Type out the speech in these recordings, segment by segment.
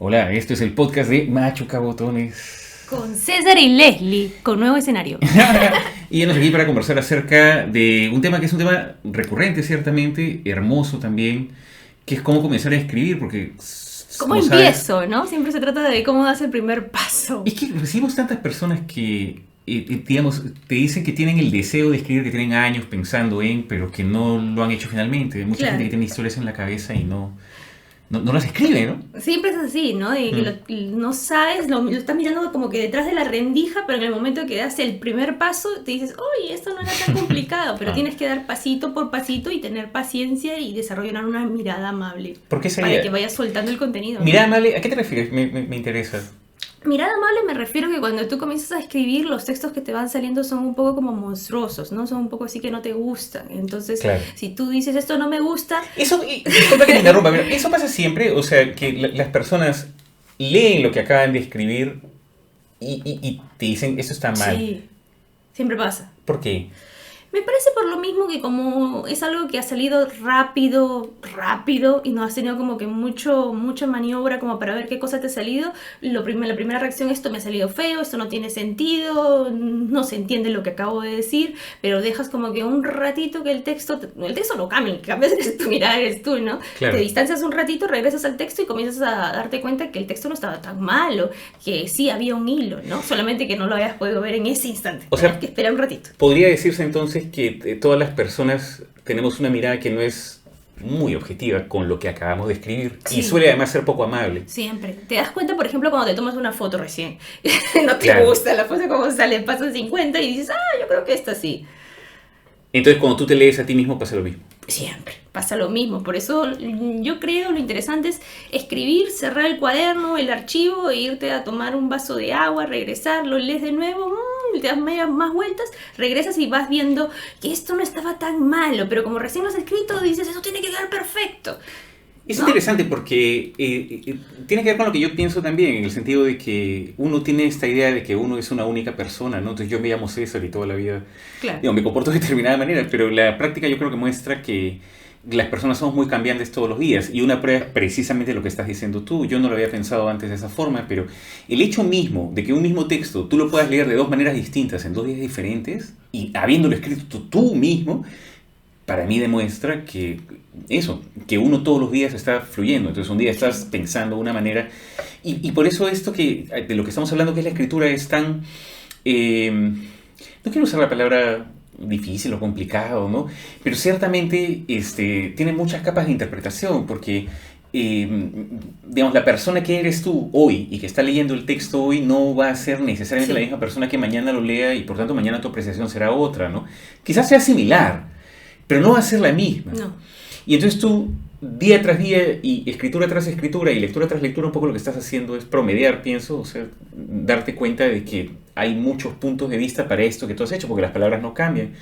Hola, esto es el podcast de Machuca Botones. Con César y Leslie, con nuevo escenario. Y estamos aquí para conversar acerca de un tema que es un tema recurrente, ciertamente, hermoso también, que es cómo comenzar a escribir, porque... ¿Cómo empiezo, no? Siempre se trata de cómo das el primer paso. Es que recibimos tantas personas que, digamos, te dicen que tienen el deseo de escribir, que tienen años pensando en, pero que no lo han hecho finalmente. Hay mucha gente que tiene historias en la cabeza y no las escribe, ¿no? Siempre es así, ¿no? De que no sabes, lo estás mirando como que detrás de la rendija, pero en el momento que das el primer paso, te dices, oye, esto no era tan complicado, pero tienes que dar pasito por pasito y tener paciencia y desarrollar una mirada amable. ¿Por qué sería? Para que vayas soltando el contenido, ¿no? Mirada amable, ¿a qué te refieres? Me interesa. Mirada amable me refiero que cuando tú comienzas a escribir, los textos que te van saliendo son un poco como monstruosos, ¿no? Son un poco así que no te gustan. Entonces, claro, si tú dices esto no me gusta... Eso, disculpa que te interrumpa, pero eso pasa siempre, o sea, que las personas leen lo que acaban de escribir y te dicen, eso está mal. Sí, siempre pasa. ¿Por qué? Me parece por lo mismo que como es algo que ha salido rápido y no has tenido como que mucha maniobra como para ver qué cosa te ha salido, la primera reacción, esto me ha salido feo, esto no tiene sentido, no se entiende lo que acabo de decir, pero dejas como que un ratito que el texto no cambia, cambias tu mirada, eres tú, ¿no? Claro. Te distancias un ratito, regresas al texto y comienzas a darte cuenta que el texto no estaba tan malo, que sí había un hilo, ¿no? Solamente que no lo habías podido ver en ese instante. O sea, que esperar un ratito. Podría decirse entonces que todas las personas tenemos una mirada que no es muy objetiva con lo que acabamos de escribir, sí, y suele además ser poco amable. Siempre. Te das cuenta, por ejemplo, cuando te tomas una foto recién, no te gusta la foto como sale, pasan 50 y dices, yo creo que esta sí. Entonces cuando tú te lees a ti mismo pasa lo mismo. Siempre pasa lo mismo, por eso yo creo lo interesante es escribir, cerrar el cuaderno, el archivo, e irte a tomar un vaso de agua, regresar, lo lees de nuevo, te das más vueltas, regresas y vas viendo que esto no estaba tan malo, pero como recién lo has escrito dices, eso tiene que quedar perfecto. Es interesante porque tiene que ver con lo que yo pienso también, en el sentido de que uno tiene esta idea de que uno es una única persona, ¿no? Entonces yo me llamo César y toda la vida, claro, digo, me comporto de determinada manera, pero la práctica yo creo que muestra que las personas somos muy cambiantes todos los días, y una prueba es precisamente lo que estás diciendo tú. Yo no lo había pensado antes de esa forma, pero el hecho mismo de que un mismo texto tú lo puedas leer de dos maneras distintas en 2 días diferentes, y habiéndolo escrito tú mismo, para mí demuestra que que uno todos los días está fluyendo. Entonces un día estás pensando de una manera, y por eso esto de lo que estamos hablando, que es la escritura, es tan... no quiero usar la palabra difícil o complicado, ¿no? Pero ciertamente tiene muchas capas de interpretación, porque digamos, la persona que eres tú hoy y que está leyendo el texto hoy no va a ser necesariamente la misma persona que mañana lo lea, y por tanto mañana tu apreciación será otra, ¿no? Quizás sea similar, pero no va a ser la misma. No. Y entonces tú, día tras día, y escritura tras escritura, y lectura tras lectura, un poco lo que estás haciendo es promediar, pienso, o sea, darte cuenta de que hay muchos puntos de vista para esto que tú has hecho, porque las palabras no cambian.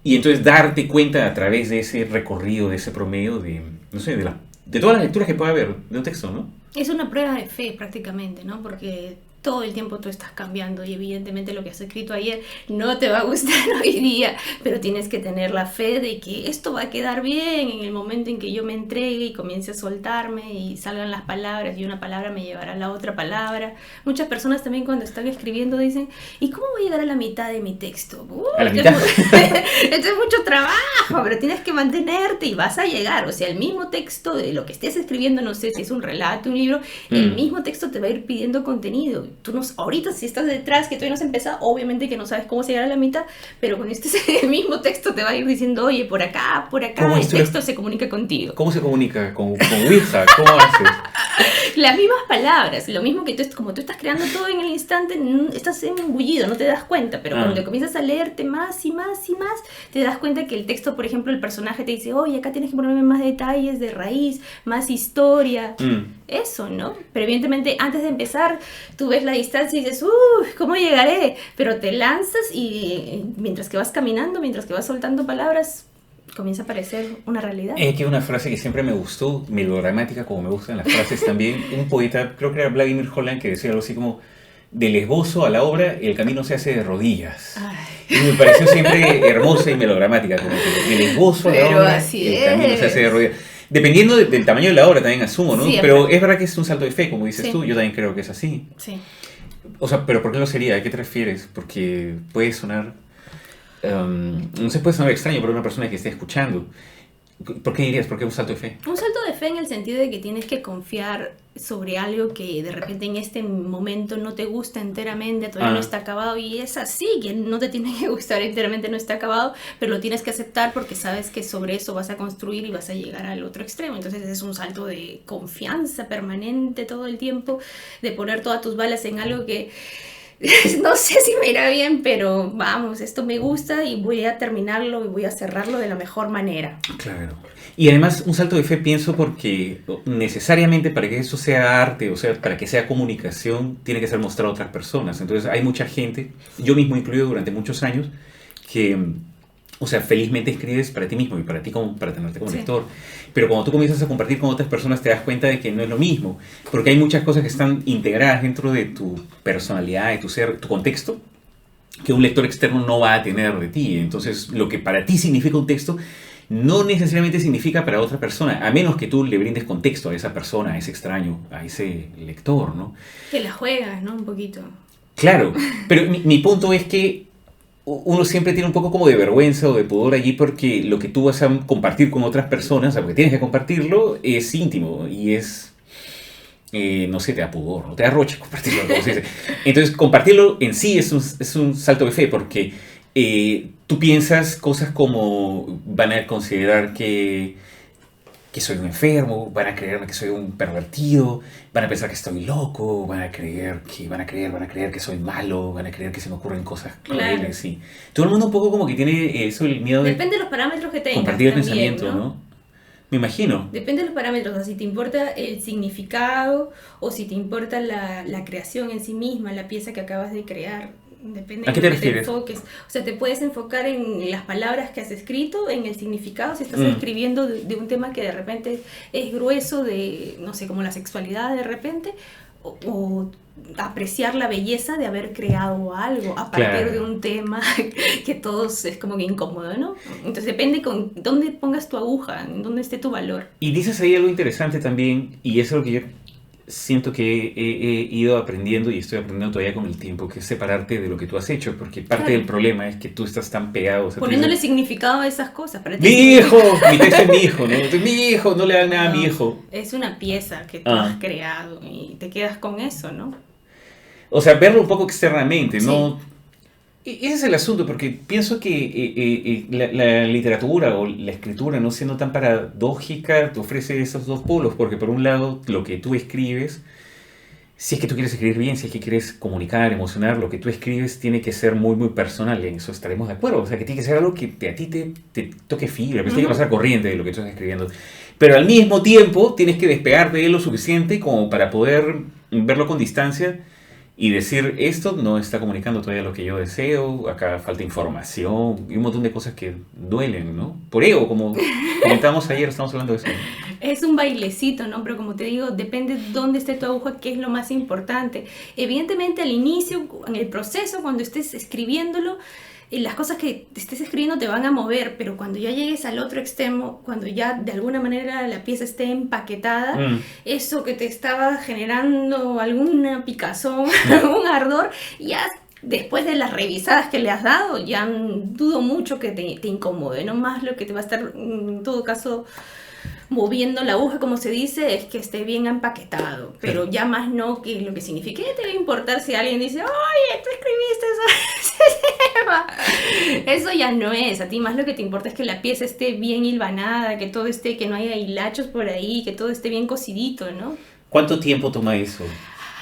Y entonces darte cuenta a través de ese recorrido, de ese promedio, no sé, de todas las lecturas que pueda haber de un texto, ¿no? Es una prueba de fe prácticamente, ¿no? Porque todo el tiempo tú estás cambiando, y evidentemente lo que has escrito ayer no te va a gustar hoy día, pero tienes que tener la fe de que esto va a quedar bien en el momento en que yo me entregue y comience a soltarme y salgan las palabras, y una palabra me llevará a la otra palabra. Muchas personas también cuando están escribiendo dicen, ¿y cómo voy a llegar a la mitad de mi texto? ¿A la mitad? Esto es mucho trabajo, pero tienes que mantenerte y vas a llegar. O sea, el mismo texto de lo que estés escribiendo, no sé si es un relato, un libro, el mismo texto te va a ir pidiendo contenido. Tú no, ahorita si estás detrás, que todavía no has empezado, obviamente que no sabes cómo llegar a la mitad, pero con el mismo texto te va a ir diciendo, oye, por acá, el texto se comunica contigo. ¿Cómo se comunica? ¿Con Ouija? ¿Cómo haces? Las mismas palabras, lo mismo que como tú estás creando todo en el instante, estás embullido, no te das cuenta, pero cuando comienzas a leerte más y más y más, te das cuenta que el texto, por ejemplo, el personaje te dice, oye, acá tienes que ponerme más detalles de raíz, más historia, eso, ¿no? Pero evidentemente antes de empezar, tú ves la distancia y dices, ¿cómo llegaré? Pero te lanzas y mientras que vas caminando, mientras que vas soltando palabras, comienza a aparecer una realidad. Que una frase que siempre me gustó, melodramática como me gustan las frases también, un poeta, creo que era Vladimir Holland, que decía algo así como, del esbozo a la obra, el camino se hace de rodillas. Ay. Y me pareció siempre hermosa y melodramática, como que del esbozo a la obra, el camino se hace de rodillas. Dependiendo del tamaño de la obra también asumo, ¿no? Sí, pero es verdad que es un salto de fe, como dices sí. tú, yo también creo que es así. Sí. O sea, pero ¿por qué lo sería? ¿A qué te refieres? Porque puede sonar... no se puede sonar extraño para una persona que esté escuchando. ¿Por qué dirías? ¿Por qué un salto de fe? Un salto de fe en el sentido de que tienes que confiar sobre algo que de repente en este momento no te gusta enteramente, todavía no está acabado, y es así, que no te tiene que gustar enteramente, no está acabado, pero lo tienes que aceptar porque sabes que sobre eso vas a construir y vas a llegar al otro extremo. Entonces es un salto de confianza permanente todo el tiempo, de poner todas tus balas en algo que no sé si me irá bien, pero vamos, esto me gusta y voy a terminarlo y voy a cerrarlo de la mejor manera. Claro. Y además un salto de fe pienso porque necesariamente para que eso sea arte, o sea, para que sea comunicación, tiene que ser mostrado a otras personas. Entonces hay mucha gente, yo mismo incluido durante muchos años, que... O sea, felizmente escribes para ti mismo y para ti para tenerte como lector. Pero cuando tú comienzas a compartir con otras personas te das cuenta de que no es lo mismo. Porque hay muchas cosas que están integradas dentro de tu personalidad, de tu ser, tu contexto, que un lector externo no va a tener de ti. Entonces, lo que para ti significa un texto no necesariamente significa para otra persona, a menos que tú le brindes contexto a esa persona, a ese extraño, a ese lector, ¿no? Que la juegas, ¿no? Un poquito. Claro, pero mi punto es que uno siempre tiene un poco como de vergüenza o de pudor allí porque lo que tú vas a compartir con otras personas, o sea, porque tienes que compartirlo, es íntimo y es, no sé, te da pudor, no te da roche compartirlo, como se dice. Entonces, compartirlo en sí es un salto de fe porque tú piensas cosas como van a considerar que soy un enfermo, van a creerme que soy un pervertido, van a pensar que estoy loco, van a creer que soy malo, van a creer que se me ocurren cosas crueles, claro. Sí. Todo el mundo un poco como que tiene eso, el miedo de... Depende de los parámetros que tengas compartir el también, pensamiento, ¿no? Me imagino. Depende de los parámetros, o sea, si te importa el significado o si te importa la creación en sí misma, la pieza que acabas de crear. Depende ¿A qué te de lo que refieres? te enfoques. O sea, te puedes enfocar en las palabras que has escrito, en el significado, si estás escribiendo de un tema que de repente es grueso, de, no sé, como la sexualidad de repente, o apreciar la belleza de haber creado algo a partir de un tema que todos es como que incómodo, ¿no? Entonces depende con dónde pongas tu aguja, en dónde esté tu valor. Y dices ahí algo interesante también, y eso es lo que yo siento que he ido aprendiendo y estoy aprendiendo todavía con el tiempo, que es separarte de lo que tú has hecho, porque parte del problema es que tú estás tan pegado. O sea, poniéndole significado a esas cosas. Para ti mi hijo, mi texto es mi hijo, ¿no? Entonces, mi hijo, no le hagan nada a mi hijo. Es una pieza que tú has creado y te quedas con eso, ¿no? O sea, verlo un poco externamente, ¿no? Sí. Ese es el asunto, porque pienso que la literatura o la escritura, no siendo tan paradójica, te ofrece esos dos polos, porque por un lado, lo que tú escribes, si es que tú quieres escribir bien, si es que quieres comunicar, emocionar, lo que tú escribes tiene que ser muy, muy personal, en eso estaremos de acuerdo, o sea, que tiene que ser algo que a ti te toque fibra, tiene que pasar corriente de lo que tú estás escribiendo, pero al mismo tiempo tienes que despegarte de lo suficiente como para poder verlo con distancia y decir, esto no está comunicando todavía lo que yo deseo, acá falta información y un montón de cosas que duelen, ¿no? Por ego, como comentábamos ayer, estamos hablando de eso, ¿no? Es un bailecito, ¿no? Pero como te digo, depende dónde esté tu aguja, qué es lo más importante. Evidentemente al inicio, en el proceso, cuando estés escribiéndolo, las cosas que estés escribiendo te van a mover, pero cuando ya llegues al otro extremo, cuando ya de alguna manera la pieza esté empaquetada, eso que te estaba generando alguna picazón, algún ardor, ya después de las revisadas que le has dado, ya dudo mucho que te incomode, no más lo que te va a estar, en todo caso, moviendo la aguja, como se dice, es que esté bien empaquetado, pero ya más no que lo que signifique. ¿Qué te va a importar si alguien dice, oye, tú escribiste ese tema? Eso ya no es, a ti más lo que te importa es que la pieza esté bien hilvanada, que todo esté, que no haya hilachos por ahí, que todo esté bien cocidito, ¿no? ¿Cuánto tiempo toma eso?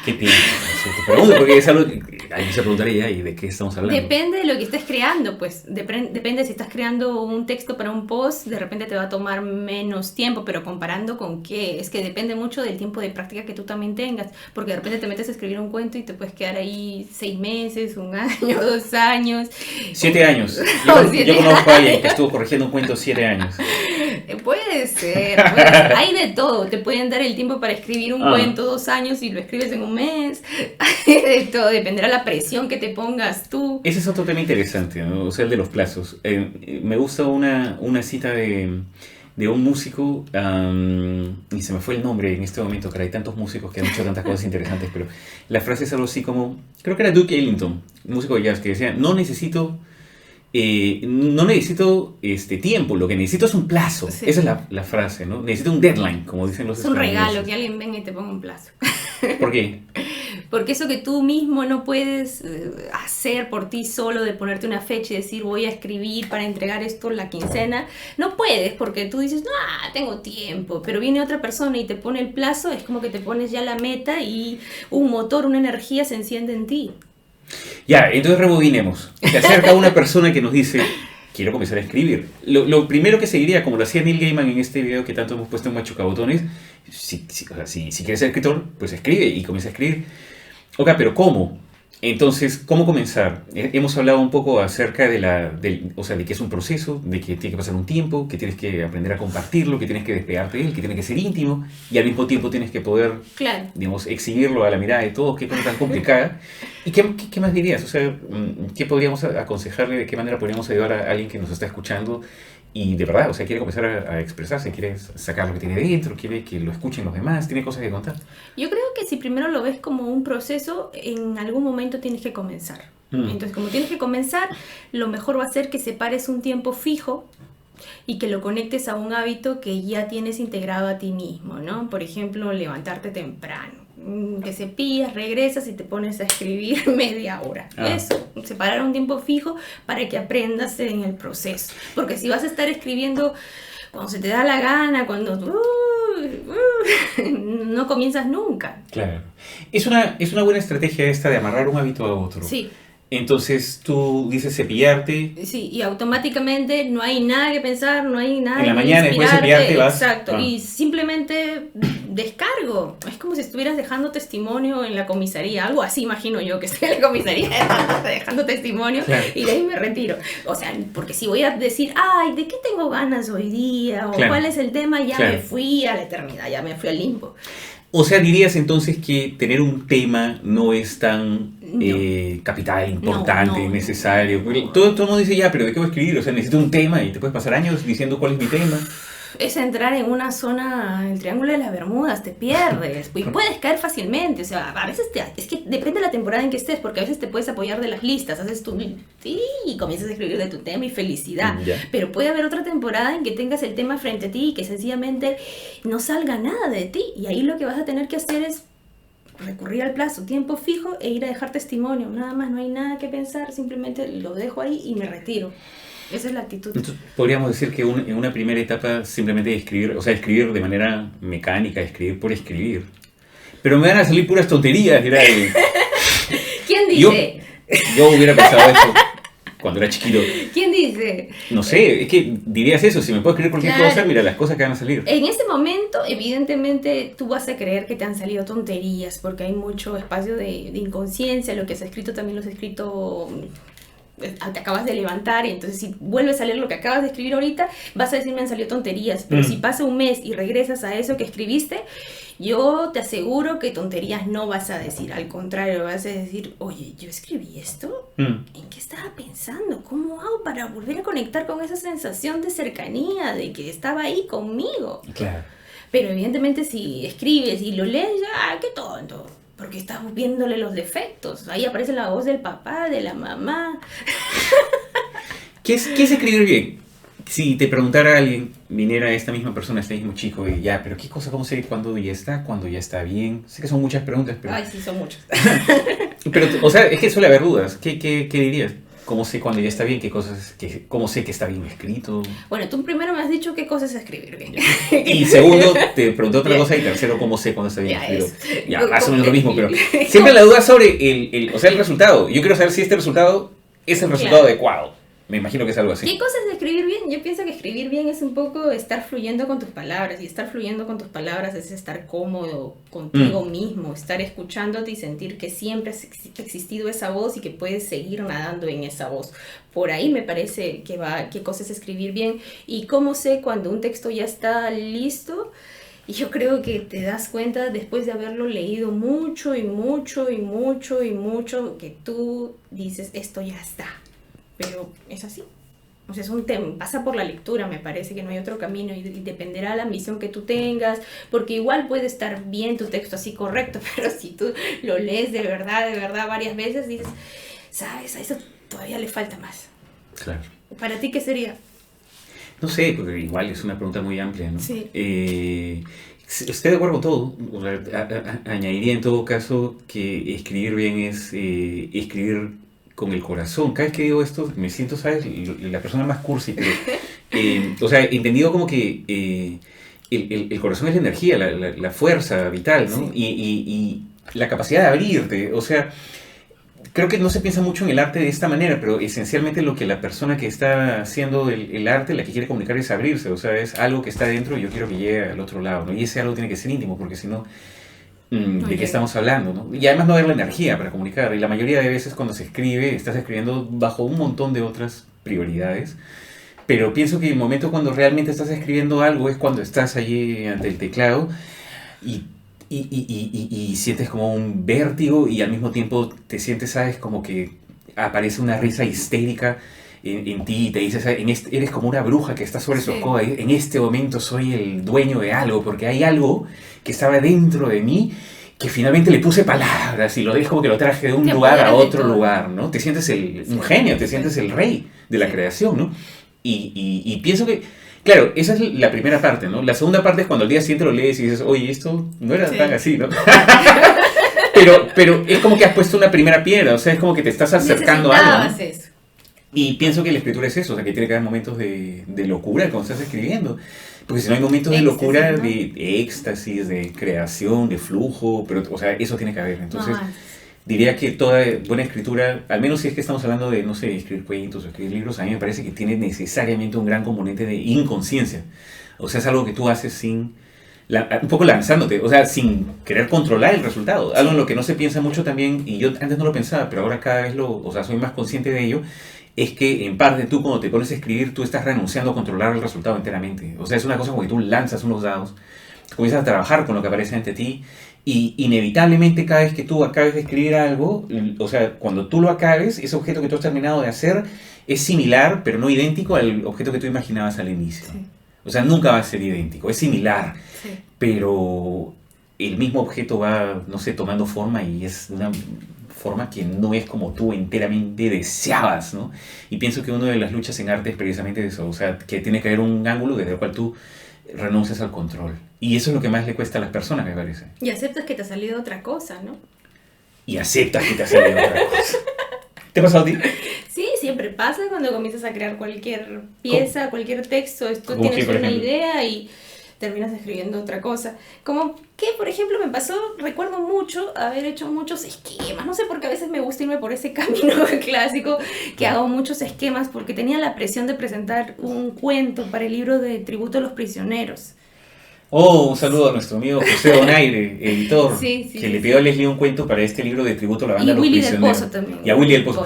¿Qué piensas? Te pregunto porque es algo que ahí se preguntaría, ¿y de qué estamos hablando? Depende de lo que estés creando, pues. Depende si estás creando un texto para un post, de repente te va a tomar menos tiempo, pero comparando con qué, es que depende mucho del tiempo de práctica que tú también tengas, porque de repente te metes a escribir un cuento y te puedes quedar ahí 6 meses, 1 año, 2 años. 7 años. Yo conozco a alguien que estuvo corrigiendo un cuento 7 años. Puede ser. Hay de todo. Te pueden dar el tiempo para escribir un cuento 2 años y lo escribes en un mes. Hay de todo. Dependerá la presión que te pongas tú. Ese es otro tema interesante, ¿no? O sea, el de los plazos. Me gusta una cita de de un músico, y se me fue el nombre en este momento, que hay tantos músicos que han hecho tantas cosas interesantes, pero la frase es algo así como, creo que era Duke Ellington, un músico de jazz, que decía, no necesito tiempo, lo que necesito es un plazo. Sí. Esa es la frase, ¿no? Necesito un deadline, como dicen los estadounidenses. Es un regalo que alguien venga y te ponga un plazo. ¿Por qué? Porque eso que tú mismo no puedes hacer por ti solo, de ponerte una fecha y decir voy a escribir para entregar esto la quincena, no puedes, porque tú dices, no, tengo tiempo, pero viene otra persona y te pone el plazo, es como que te pones ya la meta y un motor, una energía se enciende en ti. Ya, entonces rebobinemos. Se acerca una persona que nos dice, quiero comenzar a escribir. Lo primero que seguiría, como lo hacía Neil Gaiman en este video que tanto hemos puesto en Machucabotones, si quieres ser escritor, pues escribe y comienza a escribir. Ok, pero ¿cómo? Entonces, ¿cómo comenzar? Hemos hablado un poco acerca de que es un proceso, de que tiene que pasar un tiempo, que tienes que aprender a compartirlo, que tienes que despegarte de él, que tiene que ser íntimo y al mismo tiempo tienes que poder, claro, digamos, exhibirlo a la mirada de todos. Qué cosa tan complicada. ¿Y qué más dirías? O sea, ¿qué podríamos aconsejarle? ¿De qué manera podríamos ayudar a alguien que nos está escuchando y de verdad, o sea, quiere comenzar a expresarse, quiere sacar lo que tiene dentro, quiere que lo escuchen los demás, tiene cosas que contar? Yo creo que si primero lo ves como un proceso, en algún momento tienes que comenzar. Entonces, como tienes que comenzar, lo mejor va a ser que separes un tiempo fijo y que lo conectes a un hábito que ya tienes integrado a ti mismo, ¿no? Por ejemplo, levantarte temprano. Te cepillas, regresas y te pones a escribir media hora. Eso, separar un tiempo fijo para que aprendas en el proceso. Porque si vas a estar escribiendo cuando se te da la gana, cuando no comienzas nunca. Claro. Es una buena estrategia esta de amarrar un hábito a otro. Sí. Entonces tú dices cepillarte. Sí, y automáticamente no hay nada que pensar, no hay nada en la mañana después de cepillarte vas. Exacto, y simplemente descargo. Es como si estuvieras dejando testimonio en la comisaría, algo así imagino yo, que estoy en la comisaría dejando testimonio, claro, y de ahí me retiro. O sea, porque si voy a decir, ay, ¿de qué tengo ganas hoy día? O claro, ¿cuál es el tema? Ya claro, me fui a la eternidad, ya me fui al limbo. O sea, dirías entonces que tener un tema no es tan capital, importante, necesario. Todo el mundo dice, ya, pero ¿de qué voy a escribir? O sea, necesito un tema y te puedes pasar años diciendo cuál es mi tema. Es entrar en una zona, el Triángulo de las Bermudas, te pierdes y puedes caer fácilmente. O sea, a veces es que depende de la temporada en que estés, porque a veces te puedes apoyar de las listas, haces tu y comienzas a escribir de tu tema y felicidad. Pero puede haber otra temporada en que tengas el tema frente a ti y que sencillamente no salga nada de ti. Y ahí lo que vas a tener que hacer es recurrir al plazo, tiempo fijo e ir a dejar testimonio. Nada más, no hay nada que pensar, simplemente lo dejo ahí y me retiro. Esa es la actitud. Entonces, podríamos decir que en una primera etapa simplemente escribir, o sea, escribir de manera mecánica, escribir por escribir. Pero me van a salir puras tonterías, era el... ¿Quién dice? Yo hubiera pensado eso cuando era chiquito. ¿Quién dice? No sé, es que dirías eso, si me puedo escribir cualquier cosa, mira las cosas que van a salir. En ese momento, evidentemente, tú vas a creer que te han salido tonterías, porque hay mucho espacio de inconsciencia, lo que has escrito también lo has escrito... te acabas de levantar y entonces si vuelves a leer lo que acabas de escribir ahorita vas a decir me han salido tonterías, pero si pasa un mes y regresas a eso que escribiste, yo te aseguro que tonterías no vas a decir, al contrario vas a decir, oye, yo escribí esto, ¿en qué estaba pensando? ¿Cómo hago para volver a conectar con esa sensación de cercanía, de que estaba ahí conmigo? Claro. Pero evidentemente si escribes y lo lees, ya, qué tonto. Porque estás viéndole los defectos. Ahí aparece la voz del papá, de la mamá. ¿Qué es escribir bien? Si te preguntara a alguien, viniera esta misma persona, este mismo chico, y ya, pero ¿qué cosa? ¿Cómo sé cuándo ya está bien? Sé que son muchas preguntas, pero... Ay, sí, son muchas. Pero, o sea, es que suele haber dudas. ¿Qué dirías? ¿Cómo sé cuando ya está bien? ¿Cómo sé que está bien escrito? Bueno, tú primero me has dicho qué cosa es escribir bien. Y segundo, te pregunté otra cosa y tercero, ¿cómo sé cuando está bien escrito? Ya, más o menos lo mismo, pero siempre la duda sobre el resultado. Yo quiero saber si este resultado es el resultado adecuado. Me imagino que es algo así. ¿Qué cosa es escribir bien? Yo pienso que escribir bien es un poco estar fluyendo con tus palabras. Y estar fluyendo con tus palabras es estar cómodo contigo mismo, estar escuchándote y sentir que siempre ha existido esa voz y que puedes seguir nadando en esa voz. Por ahí me parece que va, qué cosa es escribir bien. Y cómo sé cuando un texto ya está listo. Y yo creo que te das cuenta después de haberlo leído mucho y mucho y mucho y mucho, que tú dices, esto ya está. Pero es así. O sea, es un tema, pasa por la lectura, me parece que no hay otro camino y dependerá de la ambición que tú tengas, porque igual puede estar bien tu texto así correcto, pero si tú lo lees de verdad varias veces, dices, ¿sabes? A eso todavía le falta más. Claro. ¿Para ti qué sería? No sé, porque igual es una pregunta muy amplia, ¿no? Sí. Estoy de acuerdo con todo. O sea, añadiría en todo caso que escribir bien es escribir con el corazón. Cada vez que digo esto me siento, ¿sabes? La persona más cursi, pero, o sea, entendido como que el corazón es la energía, la fuerza vital, ¿no? Sí. Y la capacidad de abrirte, o sea, creo que no se piensa mucho en el arte de esta manera, pero esencialmente lo que la persona que está haciendo el arte, la que quiere comunicar es abrirse, o sea, es algo que está dentro y yo quiero que llegue al otro lado, ¿no? Y ese algo tiene que ser íntimo, porque si no, ¿de qué estamos hablando, no? Y además no haber la energía para comunicar, y la mayoría de veces cuando se escribe, estás escribiendo bajo un montón de otras prioridades, pero pienso que el momento cuando realmente estás escribiendo algo es cuando estás allí ante el teclado y sientes como un vértigo y al mismo tiempo te sientes, ¿sabes? Como que aparece una risa histérica en ti y te dices, eres como una bruja que está sobre su escoba. En este momento soy el dueño de algo porque hay algo que estaba dentro de mí que finalmente le puse palabras y lo dejo como que lo traje de un lugar a otro lugar, ¿no? Te sientes un genio, te sientes el rey de la creación, ¿no? Y pienso que, claro, esa es la primera parte, ¿no? La segunda parte es cuando al día siguiente lo lees y dices, oye, esto no era tan así, ¿no? pero es como que has puesto una primera piedra, o sea, es como que te estás acercando a algo, ¿no? Eso. Y pienso que la escritura es eso, o sea, que tiene que haber momentos de locura cuando estás escribiendo. Porque si no hay momentos de locura, ¿no? de éxtasis, de creación, de flujo, pero, o sea, eso tiene que haber. Entonces, diría que toda buena escritura, al menos si es que estamos hablando de, no sé, escribir cuentos o escribir libros, a mí me parece que tiene necesariamente un gran componente de inconsciencia. O sea, es algo que tú haces sin, un poco lanzándote, o sea, sin querer controlar el resultado. Algo en lo que no se piensa mucho también, y yo antes no lo pensaba, pero ahora cada vez o sea, soy más consciente de ello, es que en parte tú cuando te pones a escribir, tú estás renunciando a controlar el resultado enteramente. O sea, es una cosa como que tú lanzas unos dados, comienzas a trabajar con lo que aparece ante ti, y inevitablemente cada vez que tú acabes de escribir algo, o sea, cuando tú lo acabes, ese objeto que tú has terminado de hacer es similar, pero no idéntico al objeto que tú imaginabas al inicio. Sí. O sea, nunca va a ser idéntico, es similar, sí. Pero el mismo objeto va, no sé, tomando forma y es una forma que no es como tú enteramente deseabas, ¿no? Y pienso que una de las luchas en arte es precisamente eso, o sea, que tiene que haber un ángulo desde el cual tú renuncias al control. Y eso es lo que más le cuesta a las personas, me parece. Y aceptas que te ha salido otra cosa, ¿no? Y aceptas que te ha salido otra cosa. ¿Te ha pasado a ti? Sí, siempre pasa cuando comienzas a crear cualquier pieza, ¿cómo? Cualquier texto, tú tienes una idea y terminas escribiendo otra cosa. Como que, por ejemplo, me pasó, recuerdo mucho haber hecho muchos esquemas. No sé por qué a veces me gusta irme por ese camino clásico, que hago muchos esquemas, porque tenía la presión de presentar un cuento para el libro de Tributo a los Prisioneros. Oh, un saludo a nuestro amigo José Donaire, editor, que le pidió a Leslie un cuento para este libro de Tributo a la Banda de los Prisioneros. Y Willy del Pozo también. Y a Willy del Pozo.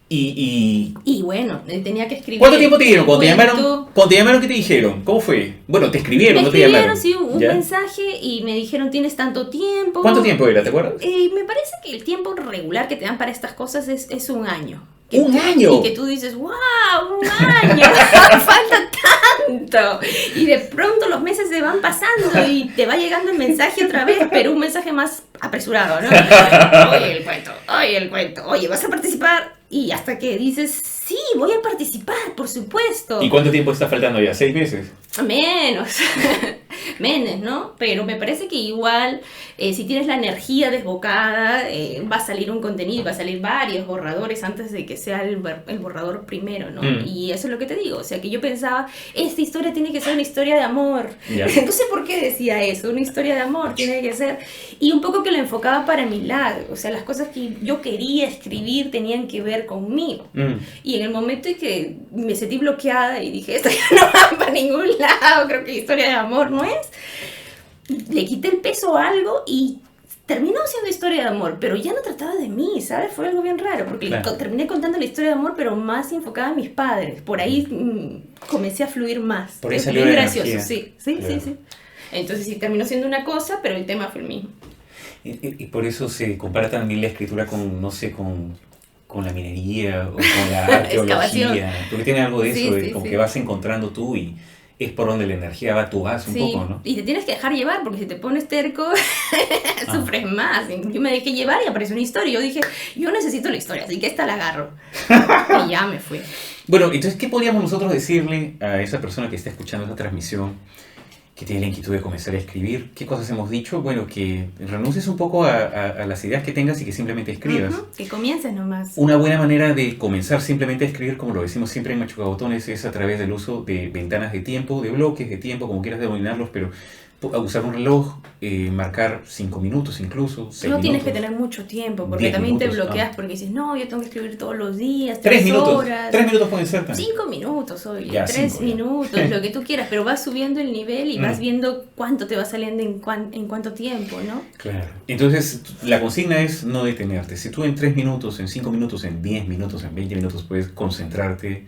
Y bueno, tenía que escribir. ¿Cuánto tiempo te dieron? Cuando te llamaron, ¿qué te dijeron? ¿Cómo fue? Bueno, te escribieron, no te llamaron. Sí, un mensaje y me dijeron, tienes tanto tiempo. ¿Cuánto tiempo era? ¿Te acuerdas? Me parece que el tiempo regular que te dan para estas cosas es un año. ¡Un año! Y que tú dices, ¡wow! ¡Un año! ¡Falta tanto! Y de pronto los meses se van pasando y te va llegando el mensaje otra vez, pero un mensaje más apresurado, ¿no? Oye, el cuento. Oye, ¿vas a participar? Y hasta que dices, sí, voy a participar, por supuesto. ¿Y cuánto tiempo está faltando ya? ¿6 meses? Menos, ¿no? Pero me parece que igual, si tienes la energía desbocada, va a salir un contenido, va a salir varios borradores antes de que sea el borrador primero, ¿no? Y eso es lo que te digo, o sea, que yo pensaba, esta historia tiene que ser una historia de amor. Yeah. No sé por qué decía eso, una historia de amor tiene que ser, y un poco que lo enfocaba para mi lado, o sea, las cosas que yo quería escribir tenían que ver conmigo. Y en el momento en que me sentí bloqueada y dije, esto ya no va para ningún lado, creo que historia de amor no es, le quité el peso a algo y terminó siendo historia de amor, pero ya no trataba de mí, ¿sabes? Fue algo bien raro, porque terminé contando la historia de amor, pero más enfocada a mis padres. Por ahí comencé a fluir más. Por ahí salió bien gracioso, sí. Entonces sí, terminó siendo una cosa, pero el tema fue el mismo. Y por eso se compara también la escritura con, no sé, con con la minería o con la arqueología, porque tiene algo de eso, como que vas encontrando tú y es por donde la energía va, tú vas un poco, ¿no? Y te tienes que dejar llevar, porque si te pones terco, sufres más. Yo me dejé llevar y apareció una historia. Yo dije, yo necesito la historia, así que esta la agarro. Y ya me fui. Bueno, entonces, ¿qué podríamos nosotros decirle a esa persona que está escuchando esta transmisión, que tiene la inquietud de comenzar a escribir? ¿Qué cosas hemos dicho? Bueno, que renuncies un poco a las ideas que tengas y que simplemente escribas. Que comiences nomás. Una buena manera de comenzar simplemente a escribir, como lo decimos siempre en Machucabotones, es a través del uso de ventanas de tiempo, de bloques de tiempo, como quieras denominarlos, pero a usar un reloj, marcar 5 minutos incluso, 6 no minutos. Tienes que tener mucho tiempo, porque también minutos, te bloqueas porque dices, no, yo tengo que escribir todos los días, 3 minutos, horas. 3 minutos pueden ser también. 5 minutos, oye, ya, 3 minutos, lo que tú quieras, pero vas subiendo el nivel y vas viendo cuánto te va saliendo en cuánto tiempo, ¿no? Claro. Entonces, la consigna es no detenerte. Si tú en 3 minutos, en 5 minutos, en 10 minutos, en 20 minutos puedes concentrarte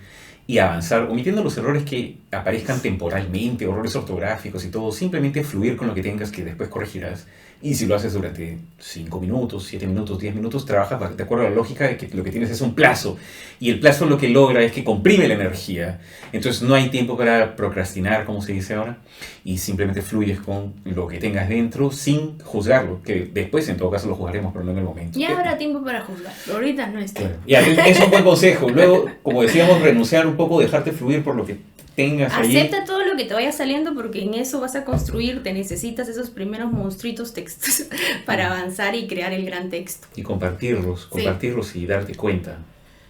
y avanzar, omitiendo los errores que aparezcan temporalmente, errores ortográficos y todo, simplemente fluir con lo que tengas que después corregirás. Y si lo haces durante 5 minutos, 7 minutos, 10 minutos, trabajas de acuerdo a la lógica de que lo que tienes es un plazo. Y el plazo lo que logra es que comprime la energía. Entonces no hay tiempo para procrastinar, como se dice ahora, y simplemente fluyes con lo que tengas dentro sin juzgarlo, que después en todo caso lo juzgaremos, pero no en el momento. Ya habrá tiempo para juzgar, ahorita no es tiempo. Ya, es un buen consejo. Luego, como decíamos, renunciar un poco, dejarte fluir por lo que tengas ahí. Acepta todo lo que te vaya saliendo, porque en eso vas a construir, te necesitas esos primeros monstruitos textos para avanzar y crear el gran texto. Y compartirlos y darte cuenta.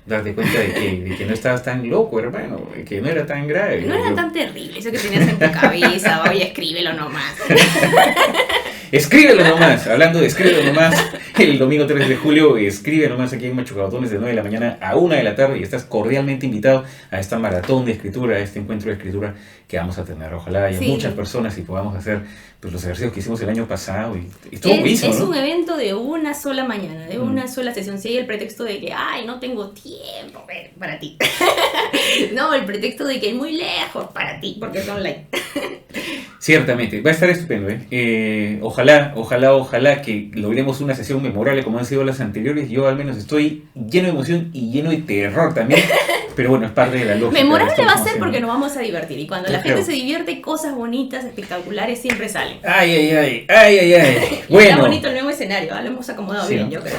Darte cuenta de que no estabas tan loco, hermano, de que no era tan grave. No era tan terrible eso que tenías en tu cabeza, oye, escríbelo nomás. Escríbelo nomás, hablando de escríbelo nomás, el domingo 3 de julio, escribe nomás aquí en Machucabotones de 9 de la mañana a 1 de la tarde y estás cordialmente invitado a esta maratón de escritura, a este encuentro de escritura que vamos a tener. Ojalá haya muchas personas y podamos hacer pues, los ejercicios que hicimos el año pasado. Y estuvo buenísimo, es ¿no? un evento de una sola mañana, de una sola sesión. Si hay el pretexto de que, ay, no tengo tiempo para ti. No, el pretexto de que es muy lejos para ti, porque es online. Ciertamente, va a estar estupendo, ¿eh? Ojalá que logremos una sesión memorable como han sido las anteriores. Yo al menos estoy lleno de emoción y lleno de terror también, pero bueno, es parte de la lógica. Memorable va a ser porque nos vamos a divertir, y cuando la gente se divierte, cosas bonitas, espectaculares siempre salen. Ay. Bueno. Está bonito el nuevo escenario, lo hemos acomodado bien, yo creo.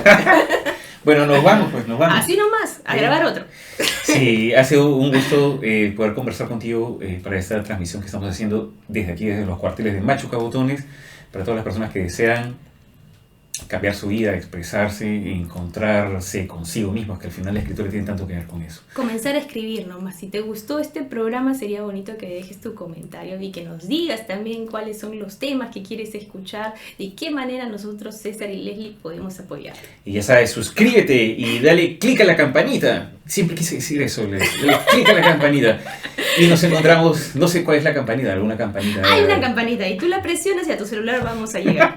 Bueno, nos vamos. Así nomás, a grabar otro. Sí, ha sido un gusto poder conversar contigo para esta transmisión que estamos haciendo desde aquí, desde los cuarteles de Machucabotones, para todas las personas que desean cambiar su vida, expresarse, encontrarse consigo mismos, que al final la escritura tiene tanto que ver con eso. Comenzar a escribir nomás. Si te gustó este programa, sería bonito que dejes tu comentario y que nos digas también cuáles son los temas que quieres escuchar, de qué manera nosotros, César y Leslie, podemos apoyar. Y ya sabes, suscríbete y dale clic a la campanita. Siempre quise decir eso, dale clic a la campanita. Y nos encontramos, no sé cuál es la campanita, alguna campanita. Hay una campanita y tú la presionas y a tu celular vamos a llegar.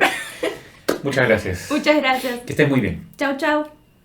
Muchas gracias. Muchas gracias. Que estés muy bien. Chao.